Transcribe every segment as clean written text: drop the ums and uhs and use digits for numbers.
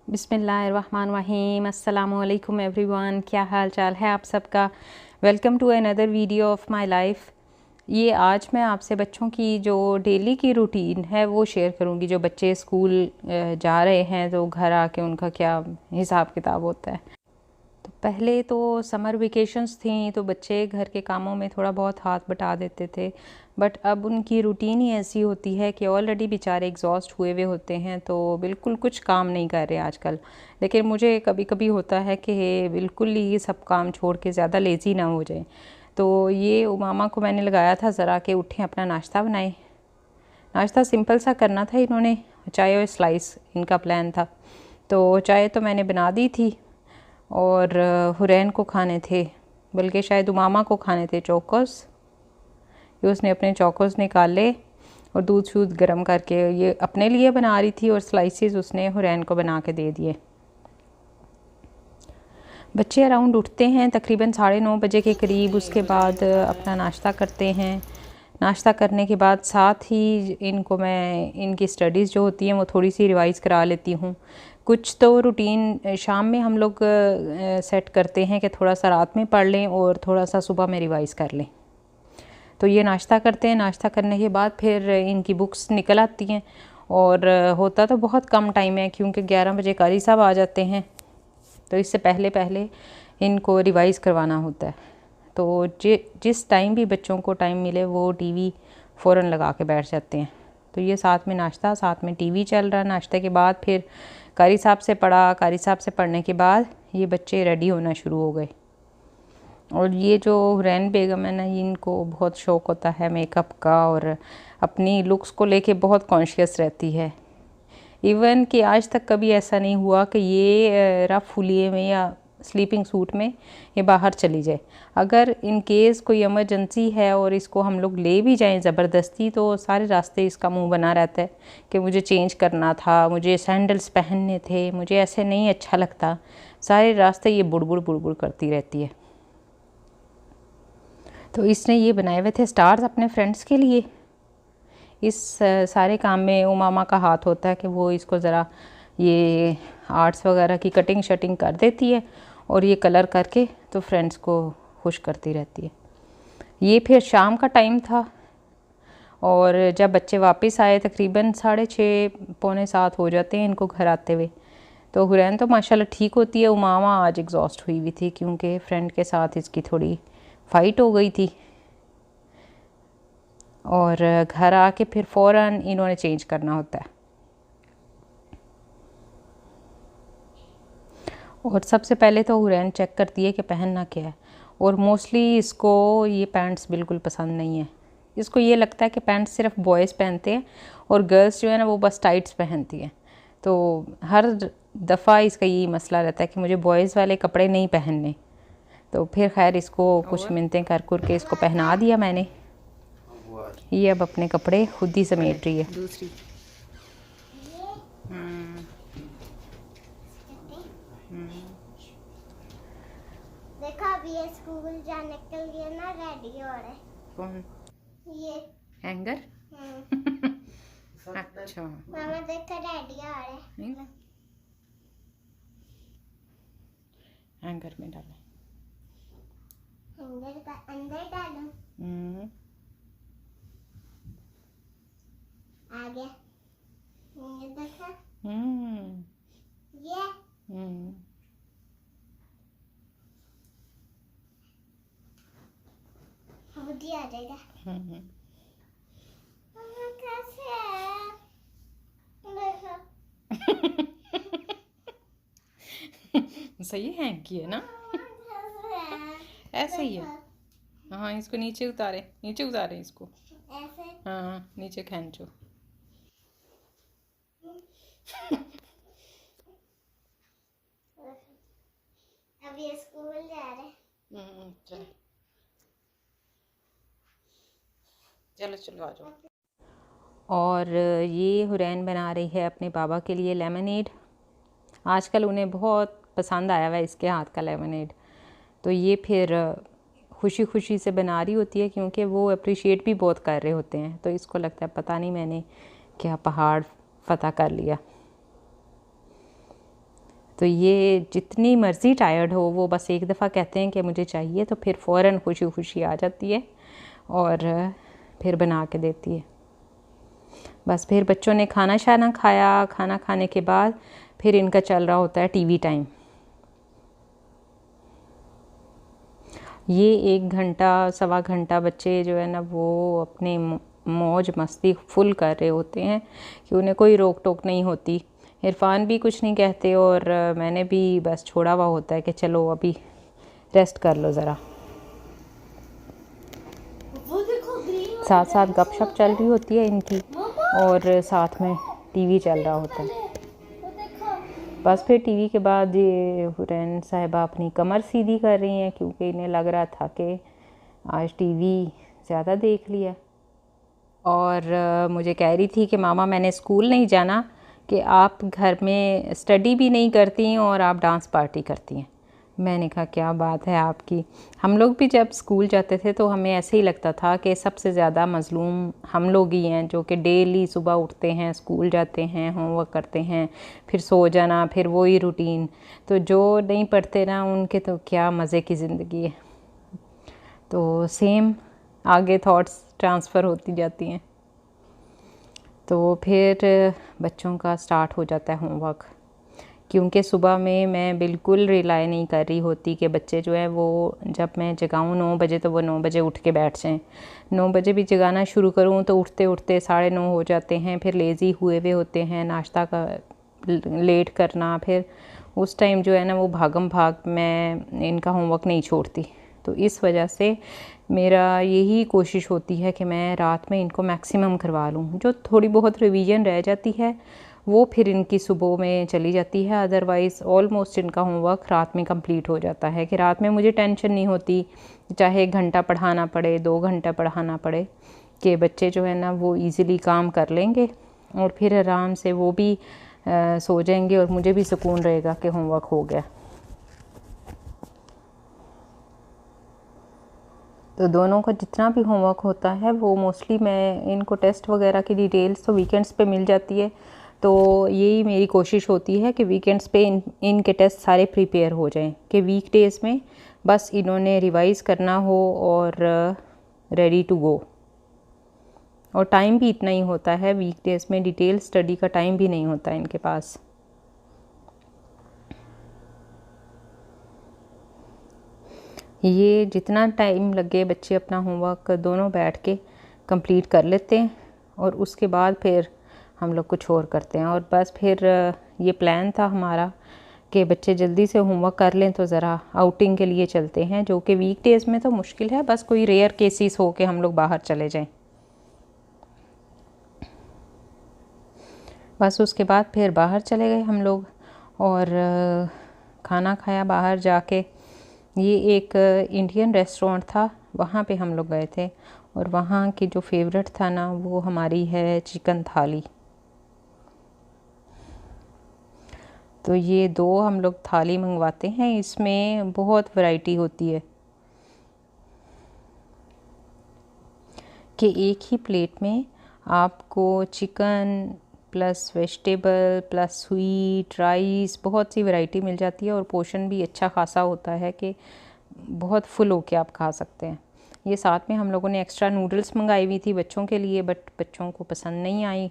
बिस्मिल्लाहिर्रहमानिर्रहीम। अस्सलामुअलैकुम एवरीवन, क्या हाल चाल है आप सबका। Welcome to another video of my life. ये आज मैं आपसे बच्चों की जो डेली की रूटीन है वो शेयर करूँगी। जो बच्चे स्कूल जा रहे हैं तो घर आके उनका क्या हिसाब किताब होता है। तो पहले तो समर वेकेशंस थी तो बच्चे घर के कामों में थोड़ा बहुत हाथ बटा देते थे, बट अब उनकी रूटीन ही ऐसी होती है कि ऑलरेडी बेचारे एग्जॉस्ट हुए हुए होते हैं तो बिल्कुल कुछ काम नहीं कर रहे आजकल। लेकिन मुझे कभी कभी होता है कि बिल्कुल ही सब काम छोड़ के ज़्यादा लेज़ी ना हो जाए। तो ये उमामा को मैंने लगाया था ज़रा कि उठें अपना नाश्ता बनाएं। नाश्ता सिंपल सा करना था, इन्होंने चाय और स्लाइस इनका प्लान था। तो चाय तो मैंने बना दी थी और हुरैन को खाने थे, बल्कि शायद उमामा को खाने थे चोकोस। ये उसने अपने चोकोस निकाले और दूध शूध गर्म करके ये अपने लिए बना रही थी और स्लाइसेस उसने हुरैन को बना के दे दिए। बच्चे अराउंड उठते हैं तकरीबन 9:30 बजे के करीब। उसके बाद अपना नाश्ता करते हैं। नाश्ता करने के बाद साथ ही इनको मैं इनकी स्टडीज़ जो होती हैं वो थोड़ी सी रिवाइज़ करा लेती हूँ। कुछ तो रूटीन शाम में हम लोग सेट करते हैं कि थोड़ा सा रात में पढ़ लें और थोड़ा सा सुबह में रिवाइज़ कर लें। तो ये नाश्ता करते हैं। नाश्ता करने के बाद फिर इनकी बुक्स निकल आती हैं और होता तो बहुत कम टाइम है क्योंकि 11 बजे कारी साहब आ जाते हैं, तो इससे पहले पहले इनको रिवाइज़ करवाना होता है। तो जिस टाइम भी बच्चों को टाइम मिले वो टीवी फ़ौरन लगा के बैठ जाते हैं। तो ये साथ में नाश्ता, साथ में टीवी चल रहा। नाश्ते के बाद फिर कारी साहब से पढ़ा। कारी साहब से पढ़ने के बाद ये बच्चे रेडी होना शुरू हो गए। और ये जो हुरैन बेगम है ना, इनको बहुत शौक़ होता है मेकअप का और अपनी लुक्स को लेके बहुत कॉन्शियस रहती है। इवन कि आज तक कभी ऐसा नहीं हुआ कि ये रफ हुलिये में या स्लीपिंग सूट में ये बाहर चली जाए। अगर इन केस कोई इमरजेंसी है और इसको हम लोग ले भी जाएं ज़बरदस्ती, तो सारे रास्ते इसका मुंह बना रहता है कि मुझे चेंज करना था, मुझे सैंडल्स पहनने थे, मुझे ऐसे नहीं अच्छा लगता। सारे रास्ते ये बुड़बुड़ बुड़बुड़ करती रहती है। तो इसने ये बनाए हुए थे स्टार्स अपने फ्रेंड्स के लिए। इस सारे काम में उमामा का हाथ होता है कि वो इसको ज़रा ये आर्ट्स वगैरह की कटिंग शटिंग कर देती है और ये कलर करके तो फ्रेंड्स को खुश करती रहती है। ये फिर शाम का टाइम था और जब बच्चे वापस आए तकरीबन 6:30 पौने 7 हो जाते हैं इनको घर आते हुए। तो हुरैन तो माशाल्लाह ठीक होती है। उमामा आज एग्जॉस्ट हुई हुई थी क्योंकि फ्रेंड के साथ इसकी थोड़ी फाइट हो गई थी और घर आके फिर फ़ौरन इन्होंने चेंज करना होता है। और सबसे पहले तो हुरैन चेक करती है कि पहनना क्या है, और मोस्टली इसको ये पैंट्स बिल्कुल पसंद नहीं है। इसको ये लगता है कि पैंट्स सिर्फ बॉयज़ पहनते हैं और गर्ल्स जो है ना वो बस टाइट्स पहनती हैं। तो हर दफ़ा इसका यही मसला रहता है कि मुझे बॉयज़ वाले कपड़े नहीं पहनने। तो फिर खैर इसको कुछ मिन्नतें कर के इसको पहना दिया मैंने। ये अब अपने कपड़े खुद ही समेट रही है। दूसरी देखो अभी ये स्कूल जाने के लिए ना रेडी हो रहे। कौन? ये हैंगर। अच्छा, मामा देखो रेडी हो रहे। हैंगर में डालें। हैंगर का अंदर डालो। आ गया। ये देखो। ये खुद ही आ जाएगा। मामा कैसे है? देखो। सही हैंग की है ना? ऐसे ही है। हाँ, इसको नीचे उतारे इसको। ऐसे? हाँ, नीचे खींचो। अब ये स्कूल जा रहे। चलो आ जाओ। और ये हुरैन बना रही है अपने बाबा के लिए लेमनेड। आजकल उन्हें बहुत पसंद आया हुआ है इसके हाथ का लेमनेड। तो ये फिर खुशी खुशी से बना रही होती है क्योंकि वो अप्रिशिएट भी बहुत कर रहे होते हैं। तो इसको लगता है पता नहीं मैंने क्या पहाड़ फतह कर लिया। तो ये जितनी मर्ज़ी टायर्ड हो, वो बस एक दफ़ा कहते हैं कि मुझे चाहिए, तो फिर फ़ौरन खुशी खुशी आ जाती है और फिर बना के देती है। बस फिर बच्चों ने खाना शाना खाया, खाना खाने के बाद फिर इनका चल रहा होता है टीवी टाइम। ये 1 घंटा सवा घंटा बच्चे जो है ना वो अपने मौज मस्ती फुल कर रहे होते हैं कि उन्हें कोई रोक टोक नहीं होती। इरफान भी कुछ नहीं कहते और मैंने भी बस छोड़ा हुआ होता है कि चलो अभी रेस्ट कर लो ज़रा। साथ साथ गपशप चल रही होती है इनकी और साथ में टीवी चल रहा होता है। बस फिर टीवी के बाद ये हुरैन साहिबा अपनी कमर सीधी कर रही हैं क्योंकि इन्हें लग रहा था कि आज टीवी ज़्यादा देख लिया। और मुझे कह रही थी कि मामा मैंने स्कूल नहीं जाना, कि आप घर में स्टडी भी नहीं करती और आप डांस पार्टी करती हैं। मैंने कहा क्या बात है आपकी। हम लोग भी जब स्कूल जाते थे तो हमें ऐसे ही लगता था कि सबसे ज़्यादा मज़लूम हम लोग ही हैं, जो कि डेली सुबह उठते हैं, स्कूल जाते हैं, होमवर्क करते हैं, फिर सो जाना, फिर वही रूटीन। तो जो नहीं पढ़ते ना उनके तो क्या मज़े की ज़िंदगी है। तो सेम आगे थॉट्स ट्रांसफ़र होती जाती हैं। तो फिर बच्चों का स्टार्ट हो जाता है होमवर्क, क्योंकि सुबह में मैं बिल्कुल रिलाई नहीं कर रही होती कि बच्चे जो है वो जब मैं जगाऊँ 9 बजे तो वो 9 बजे उठ के बैठ जाएँ। 9 बजे भी जगाना शुरू करूँ तो उठते उठते 9:30 हो जाते हैं, फिर लेज़ी हुए हुए होते हैं, नाश्ता का लेट करना, फिर उस टाइम जो है ना वो भागम भाग मैं इनका होमवर्क नहीं छोड़ती। तो इस वजह से मेरा यही कोशिश होती है कि मैं रात में इनको मैक्सिमम करवा लूँ। जो थोड़ी बहुत रिवीजन रह जाती है वो फिर इनकी सुबह में चली जाती है, अदरवाइज़ ऑलमोस्ट इनका होमवर्क रात में कंप्लीट हो जाता है कि रात में मुझे टेंशन नहीं होती, चाहे 1 घंटा पढ़ाना पड़े 2 घंटा पढ़ाना पड़े, कि बच्चे जो है ना वो इजीली काम कर लेंगे और फिर आराम से वो भी सो जाएंगे और मुझे भी सुकून रहेगा कि होमवर्क हो गया। तो दोनों का जितना भी होमवर्क होता है वो मोस्टली मैं इनको टेस्ट वगैरह की डिटेल्स तो वीकेंड्स पे मिल जाती है, तो यही मेरी कोशिश होती है कि वीकेंड्स पे इनके टेस्ट सारे प्रिपेयर हो जाएं, कि वीकडेज़ में बस इन्होंने रिवाइज़ करना हो और रेडी टू गो। और टाइम भी इतना ही होता है वीकडेज़ में, डिटेल स्टडी का टाइम भी नहीं होता इनके पास। ये जितना टाइम लगे बच्चे अपना होमवर्क दोनों बैठ के कंप्लीट कर लेते हैं और उसके बाद फिर हम लोग कुछ और करते हैं। और बस फिर ये प्लान था हमारा कि बच्चे जल्दी से होमवर्क कर लें तो ज़रा आउटिंग के लिए चलते हैं, जो कि वीकडेज़ में तो मुश्किल है, बस कोई रेयर केसेस हो के हम लोग बाहर चले जाएं। बस उसके बाद फिर बाहर चले गए हम लोग और खाना खाया बाहर जाके। ये एक इंडियन रेस्टोरेंट था, वहाँ पे हम लोग गए थे और वहाँ की जो फेवरेट था ना वो हमारी है चिकन थाली। तो ये 2 हम लोग थाली मंगवाते हैं, इसमें बहुत वैरायटी होती है कि एक ही प्लेट में आपको chicken plus vegetable plus sweet rice बहुत सी वैरायटी मिल जाती है और पोर्शन भी अच्छा खासा होता है कि बहुत फुल होके आप खा सकते हैं। ये साथ में हम लोगों ने एक्स्ट्रा नूडल्स मंगाई हुई थी बच्चों के लिए, बट बच्चों को पसंद नहीं आई।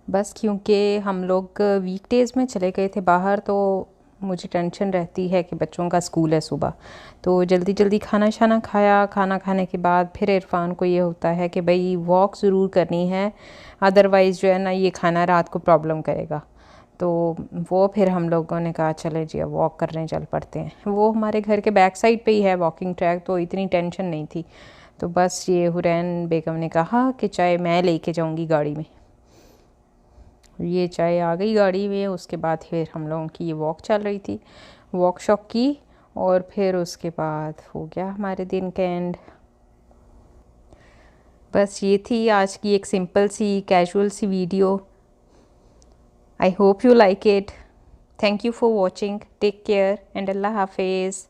बस क्योंकि हम लोग वीकडेज़ में चले गए थे बाहर, तो मुझे टेंशन रहती है कि बच्चों का स्कूल है सुबह, तो जल्दी जल्दी खाना शाना खाया। खाना खाने के बाद फिर इरफान को ये होता है कि भाई वॉक ज़रूर करनी है, अदरवाइज़ जो है ना ये खाना रात को प्रॉब्लम करेगा। तो वो फिर हम लोगों ने कहा चले जी अब वॉक करने चल पड़ते हैं। वो हमारे घर के बैक साइड पे ही है वॉकिंग ट्रैक, तो इतनी टेंशन नहीं थी। तो बस ये हुरैन बेगम ने कहा कि चाय मैं लेके जाऊंगी गाड़ी में। ये चाय आ गई गाड़ी में, उसके बाद फिर हम लोगों की ये वॉक चल रही थी, वॉक शॉक की और फिर उसके बाद हो गया हमारे दिन का एंड। बस ये थी आज की एक सिंपल सी कैजुअल सी video. I hope you like it. Thank you for watching. Take care and Allah Hafiz.